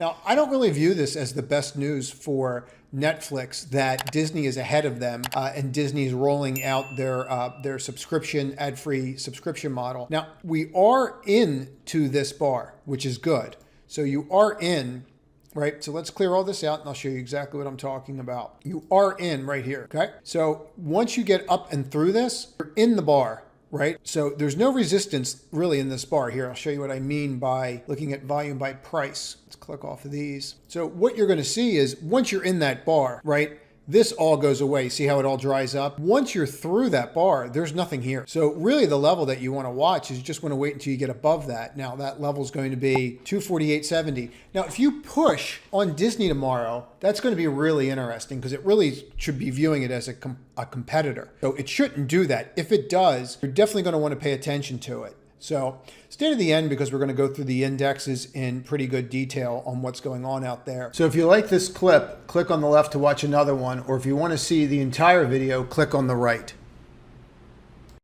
Now, I don't really view this as the best news for Netflix that Disney is ahead of them and Disney is rolling out their subscription, ad-free subscription model. Now, we are into this bar, which is good. So you are in, right? So let's clear all this out and I'll show you exactly what I'm talking about. You are in right here, okay? So once you get up and through this, you're in the bar. Right? So there's no resistance really in this bar here. I'll show you what I mean by looking at volume by price. Let's click off of these. So what you're going to see is once you're in that bar, right? This all goes away. See how it all dries up? Once you're through that bar, there's nothing here. So really the level that you want to watch is you just want to wait until you get above that. Now that level is going to be 248.70. Now, if you push on Disney tomorrow, that's going to be really interesting because it really should be viewing it as a competitor. So it shouldn't do that. If it does, you're definitely going to want to pay attention to it. So stay to the end because we're going to go through the indexes in pretty good detail on what's going on out there. So if you like this clip, click on the left to watch another one, or if you want to see the entire video, click on the right.